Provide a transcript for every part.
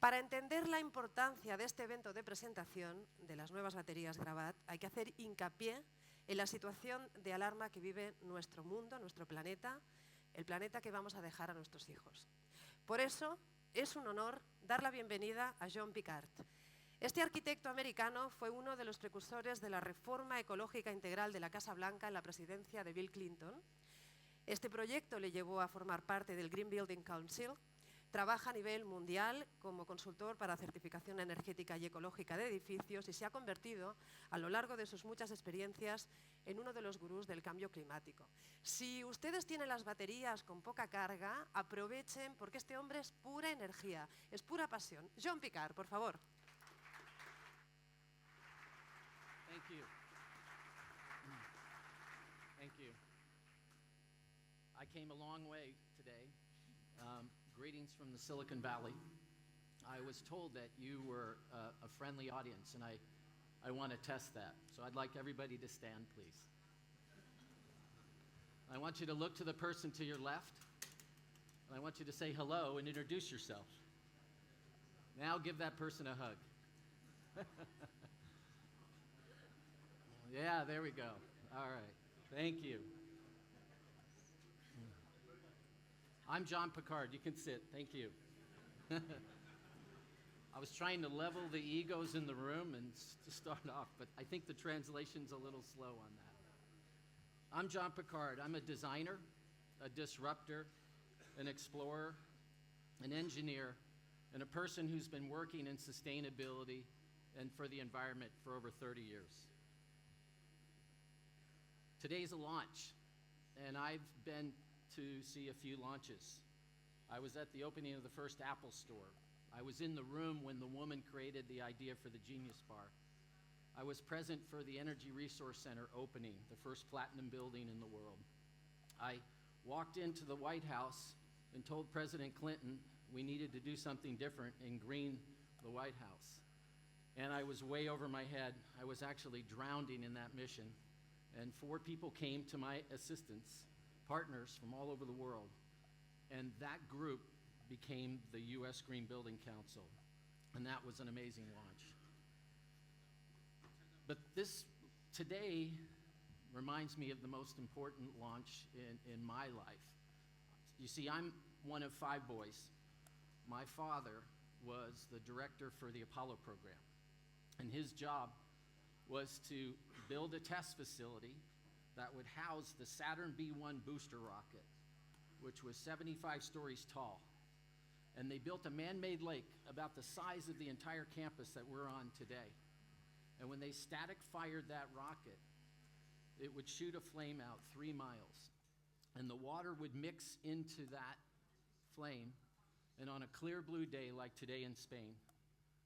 Para entender la importancia de este evento de presentación de las nuevas baterías Gravat, hay que hacer hincapié en la situación de alarma que vive nuestro mundo, nuestro planeta, el planeta que vamos a dejar a nuestros hijos. Por eso es un honor dar la bienvenida a John Picard. Este arquitecto americano fue uno de los precursores de la reforma ecológica integral de la Casablanca en la presidencia de Bill Clinton. Este proyecto le llevó a formar parte del Green Building Council. Trabaja a nivel mundial como consultor para certificación energética y ecológica de edificios y se ha convertido, a lo largo de sus muchas experiencias, en uno de los gurús del cambio climático. Si ustedes tienen las baterías con poca carga, aprovechen porque este hombre es pura energía, es pura pasión. John Picard, por favor. Thank you. Thank you. I came a long way today. Greetings from the Silicon Valley. I was told that you were a friendly audience, and I want to test that. So I'd like everybody to stand, please. I want you to look to the person to your left, and I want you to say hello and introduce yourself. Now give that person a hug. Yeah, there we go. All right. Thank you. I'm John Picard. You can sit. Thank you. I was trying to level the egos in the room and to start off, but I think the translation's a little slow on that. I'm John Picard. I'm a designer, a disruptor, an explorer, an engineer, and a person who's been working in sustainability and for the environment for over 30 years. Today's a launch, and I've been to see a few launches. I was at the opening of the first Apple store. I was in the room when the woman created the idea for the Genius Bar. I was present for the Energy Resource Center opening, the first platinum building in the world. I walked into the White House and told President Clinton we needed to do something different and green the White House. And I was way over my head. I was actually drowning in that mission. And 4 people came to my assistance, partners from all over the world, and that group became the U.S. Green Building Council, and that was an amazing launch. But this today reminds me of the most important launch in my life. You see, I'm one of 5 boys. My father was the director for the Apollo program, and his job was to build a test facility that would house the Saturn B1 booster rocket, which was 75 stories tall. And they built a man-made lake about the size of the entire campus that we're on today. And when they static fired that rocket, it would shoot a flame out 3 miles. And the water would mix into that flame. And on a clear blue day like today in Spain,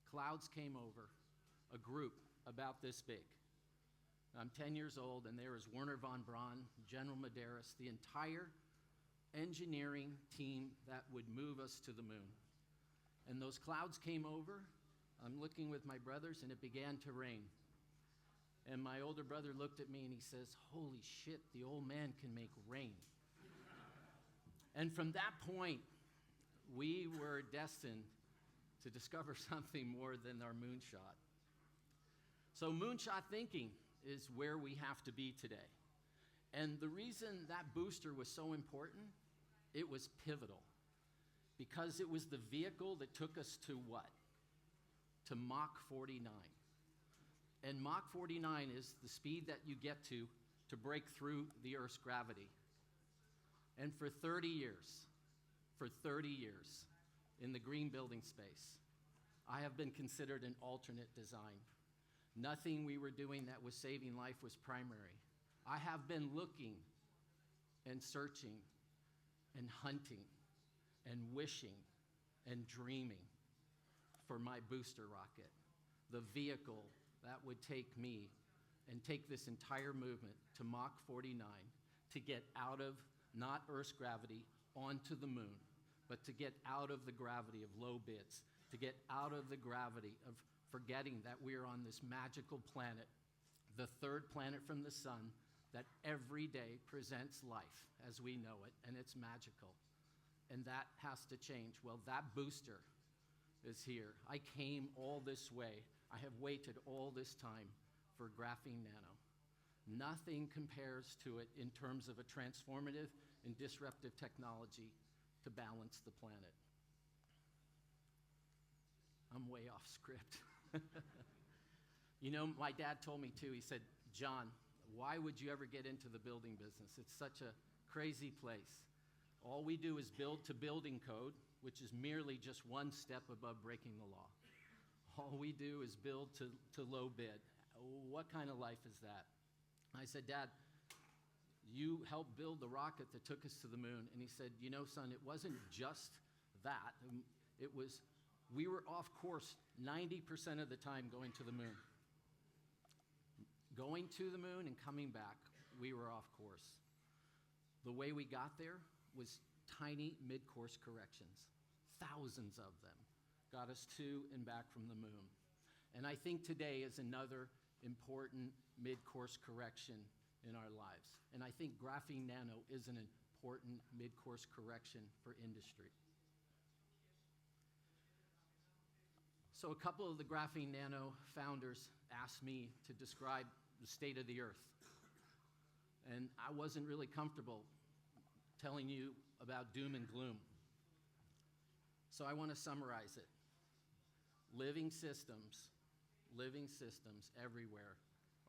clouds came over, a group about this big. I'm 10 years old, and there is Werner von Braun, General Medeiros, the entire engineering team that would move us to the moon. And those clouds came over. I'm looking with my brothers, and it began to rain. And my older brother looked at me, and he says, "Holy shit, the old man can make rain." And from that point, we were destined to discover something more than our moonshot. So moonshot thinking is where we have to be today. And the reason that booster was so important, it was pivotal. Because it was the vehicle that took us to what? To Mach 49. And Mach 49 is the speed that you get to break through the Earth's gravity. And for 30 years, in the green building space, I have been considered an alternate design. Nothing we were doing that was saving life was primary. I have been looking and searching and hunting and wishing and dreaming for my booster rocket, the vehicle that would take me and take this entire movement to Mach 49 to get out of not Earth's gravity onto the moon, but to get out of the gravity of low bids, to get out of the gravity of forgetting that we are on this magical planet, the 3rd planet from the sun, that every day presents life as we know it, and it's magical. And that has to change. Well, that booster is here. I came all this way. I have waited all this time for graphene nano. Nothing compares to it in terms of a transformative and disruptive technology to balance the planet. I'm way off script. You know, my dad told me too, he said, John, why would you ever get into the building business? It's such a crazy place. All we do is build to building code, which is merely just one step above breaking the law. All we do is build to low bid. What kind of life is that? I said, Dad, you helped build the rocket that took us to the moon. And he said, you know, son, it wasn't just that. It was, we were off course 90% of the time going to the moon. Going to the moon and coming back, we were off course. The way we got there was tiny mid-course corrections. Thousands of them got us to and back from the moon. And I think today is another important mid-course correction in our lives. And I think graphene nano is an important mid-course correction for industry. So a couple of the graphene nano founders asked me to describe the state of the earth. And I wasn't really comfortable telling you about doom and gloom. So I want to summarize it. Living systems everywhere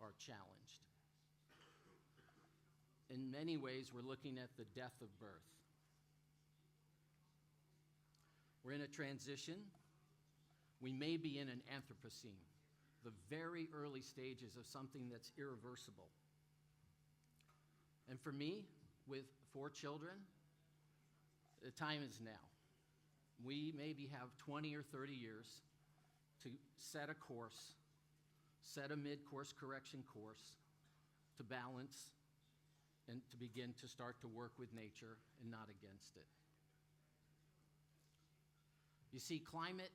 are challenged. In many ways, we're looking at the death of birth. We're in a transition. We may be in an Anthropocene, the very early stages of something that's irreversible. And for me, with 4 children, the time is now. We maybe have 20 or 30 years to set a course, set a mid-course correction course to balance and to begin to start to work with nature and not against it. You see, climate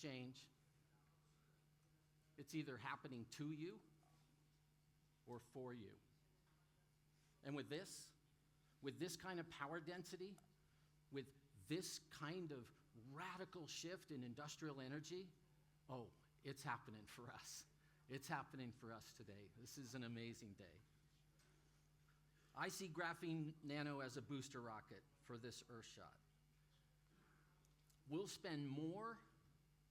change, it's either happening to you or for you. And with this kind of power density, with this kind of radical shift in industrial energy, oh, it's happening for us. It's happening for us today. This is an amazing day. I see graphene nano as a booster rocket for this Earthshot. We'll spend more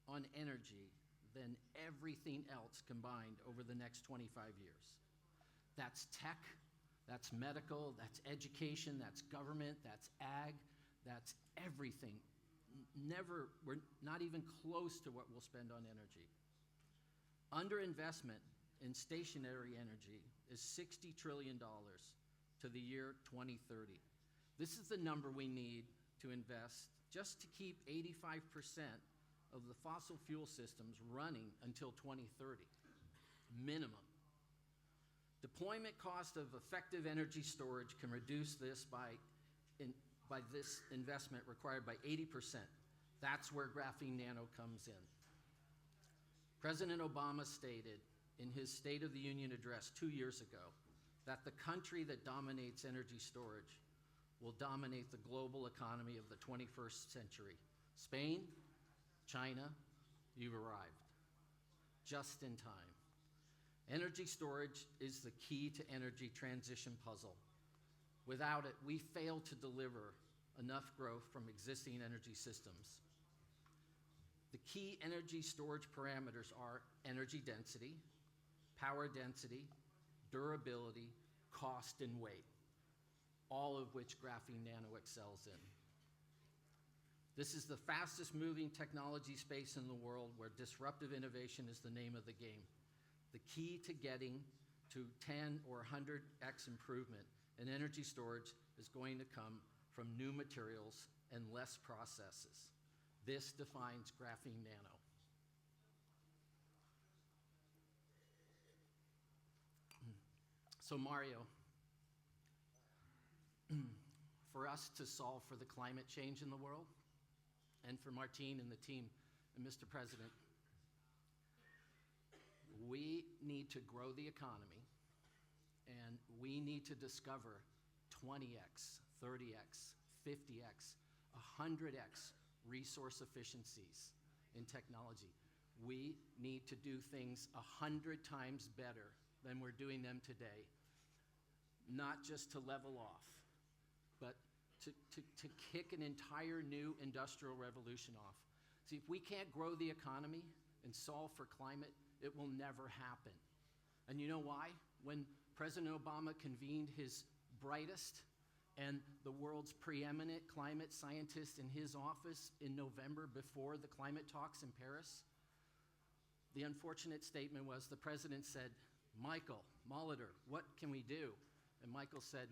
on energy than everything else combined over the next 25 years. That's tech, that's medical, that's education, that's government, that's ag, that's everything. We're not even close to what we'll spend on energy. Underinvestment in stationary energy is $60 trillion to the year 2030. This is the number we need to invest just to keep 85% of the fossil fuel systems running until 2030, minimum. Deployment cost of effective energy storage can reduce this by this investment required by 80%. That's where graphene nano comes in. President Obama stated in his State of the Union address 2 years ago that the country that dominates energy storage will dominate the global economy of the 21st century. Spain, China, you've arrived just in time. Energy storage is the key to energy transition puzzle. Without it, we fail to deliver enough growth from existing energy systems. The key energy storage parameters are energy density, power density, durability, cost, and weight, all of which graphene nano excels in. This is the fastest moving technology space in the world where disruptive innovation is the name of the game. The key to getting to 10 or 100x improvement in energy storage is going to come from new materials and less processes. This defines graphene nano. So Mario, for us to solve for the climate change in the world, and for Martine and the team, and Mr. President, we need to grow the economy, and we need to discover 20x, 30x, 50x, 100x resource efficiencies in technology. We need to do things 100 times better than we're doing them today, not just to level off, but to kick an entire new industrial revolution off. See, if we can't grow the economy and solve for climate, it will never happen. And you know why? When President Obama convened his brightest and the world's preeminent climate scientists in his office in November before the climate talks in Paris, the unfortunate statement was the president said, Michael, Molitor, what can we do? And Michael said,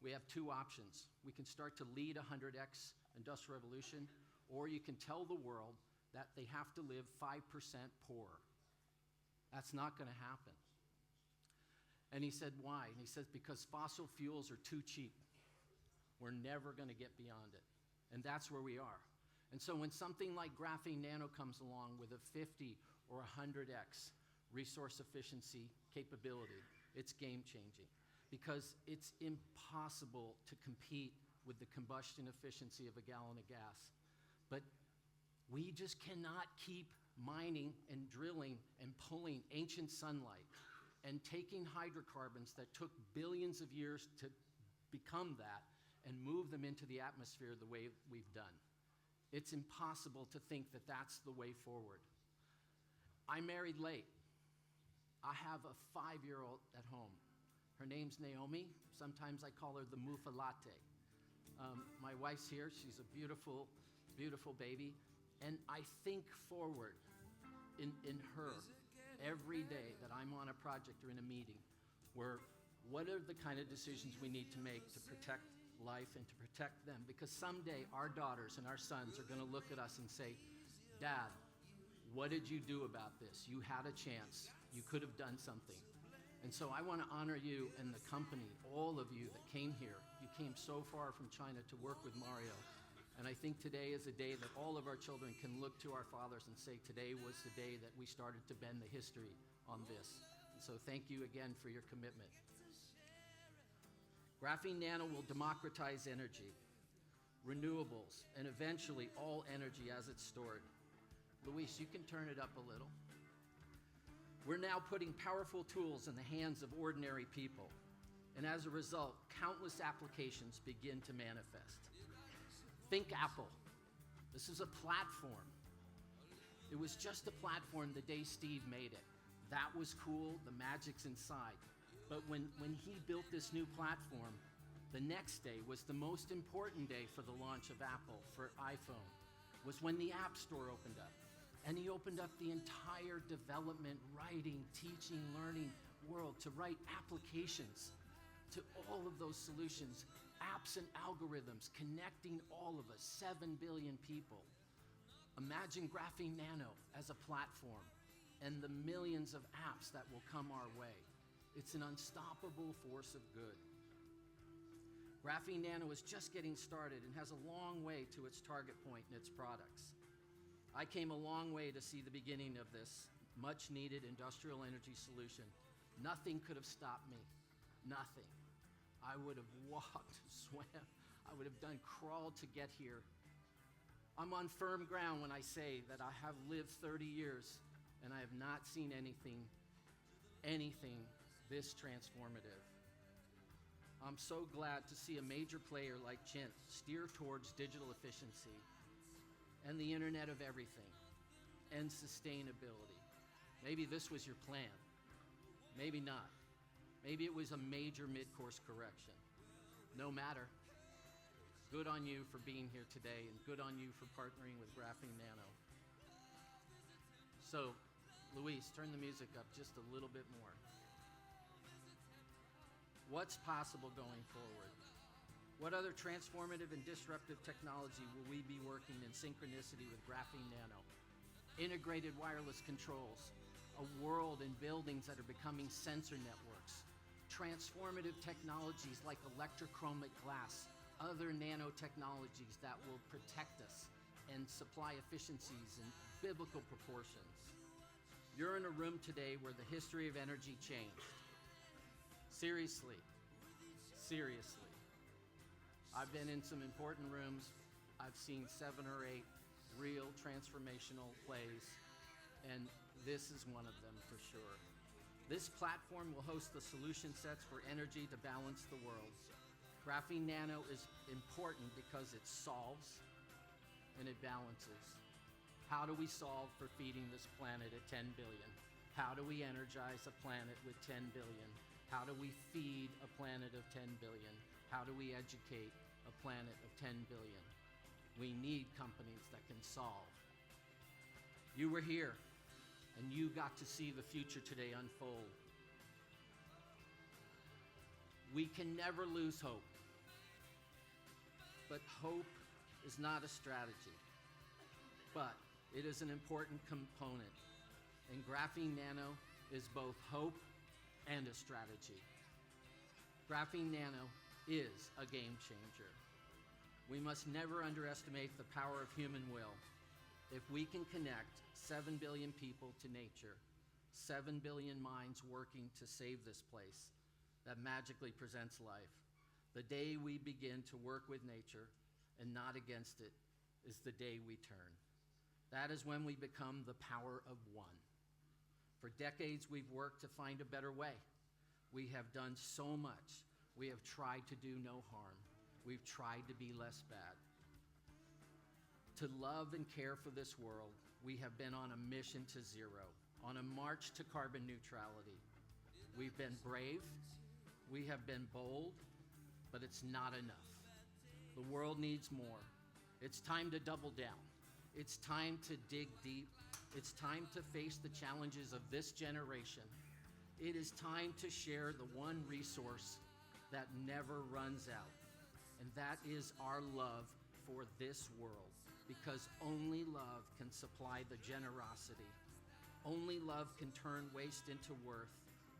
we have two options. We can start to lead 100x industrial revolution, or you can tell the world that they have to live 5% poorer. That's not going to happen. And he said, why? And he says, because fossil fuels are too cheap. We're never going to get beyond it. And that's where we are. And so when something like graphene nano comes along with a 50 or 100x resource efficiency capability, it's game-changing, because it's impossible to compete with the combustion efficiency of a gallon of gas. But we just cannot keep mining and drilling and pulling ancient sunlight and taking hydrocarbons that took billions of years to become that and move them into the atmosphere the way we've done. It's impossible to think that that's the way forward. I married late. I have a 5-year-old at home. Her name's Naomi. Sometimes I call her the Mufalate. My wife's here. She's a beautiful, beautiful baby. And I think forward in her every day that I'm on a project or in a meeting where what are the kind of decisions we need to make to protect life and to protect them? Because someday our daughters and our sons are going to look at us and say, Dad, what did you do about this? You had a chance. You could have done something. And so I want to honor you and the company, all of you that came here. You came so far from China to work with Mario. And I think today is a day that all of our children can look to our fathers and say, today was the day that we started to bend the history on this. And so thank you again for your commitment. Graphene nano will democratize energy, renewables, and eventually all energy as it's stored. Luis, you can turn it up a little. We're now putting powerful tools in the hands of ordinary people. And as a result, countless applications begin to manifest. Think Apple. This is a platform. It was just a platform the day Steve made it. That was cool, the magic's inside. But when he built this new platform, the next day was the most important day for the launch of Apple for iPhone, was when the App Store opened up. And he opened up the entire development, writing, teaching, learning world to write applications to all of those solutions, apps and algorithms connecting all of us, 7 billion people. Imagine graphene nano as a platform and the millions of apps that will come our way. It's an unstoppable force of good. Graphene nano is just getting started and has a long way to its target point in its products. I came a long way to see the beginning of this much needed industrial energy solution. Nothing could have stopped me, nothing. I would have walked, swam, I would have done crawl to get here. I'm on firm ground when I say that I have lived 30 years and I have not seen anything this transformative. I'm so glad to see a major player like Chint steer towards digital efficiency and the Internet of Everything and sustainability. Maybe this was your plan. Maybe not. Maybe it was a major mid-course correction. No matter. Good on you for being here today, and good on you for partnering with Graphene Nano. So, Luis, turn the music up just a little bit more. What's possible going forward? What other transformative and disruptive technology will we be working in synchronicity with Graphene Nano? Integrated wireless controls, a world in buildings that are becoming sensor networks, transformative technologies like electrochromic glass, other nanotechnologies that will protect us and supply efficiencies in biblical proportions. You're in a room today where the history of energy changed. Seriously. I've been in some important rooms. I've seen 7 or 8 real transformational plays, and this is one of them for sure. This platform will host the solution sets for energy to balance the world. Graphene Nano is important because it solves and it balances. How do we solve for feeding this planet at 10 billion? How do we energize a planet with 10 billion? How do we feed a planet of 10 billion? How do we educate a planet of 10 billion? We need companies that can solve. You were here, and you got to see the future today unfold. We can never lose hope. But hope is not a strategy, but it is an important component. And Graphene Nano is both hope and a strategy. Graphene Nano is a game changer. We must never underestimate the power of human will. If we can connect 7 billion people to nature, 7 billion minds working to save this place that magically presents life, the day we begin to work with nature and not against it is the day we turn. That is when we become the power of one. For decades, we've worked to find a better way. We have done so much. We have tried to do no harm. We've tried to be less bad. To love and care for this world, we have been on a mission to zero, on a march to carbon neutrality. We've been brave, we have been bold, but it's not enough. The world needs more. It's time to double down. It's time to dig deep. It's time to face the challenges of this generation. It is time to share the one resource that never runs out, and that is our love for this world, because only love can supply the generosity. Only love can turn waste into worth.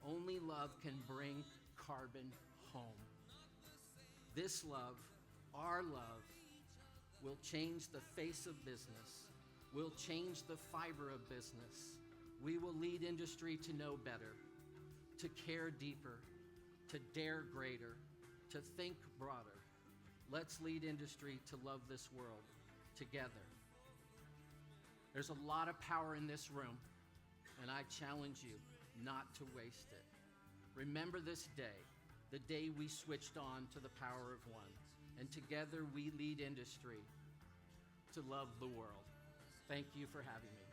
Only love can bring carbon home. This love, our love, will change the face of business, will change the fiber of business. We will lead industry to know better, to care deeper, to dare greater, to think broader. Let's lead industry to love this world together. There's a lot of power in this room, and I challenge you not to waste it. Remember this day, the day we switched on to the power of one, and together we lead industry to love the world. Thank you for having me.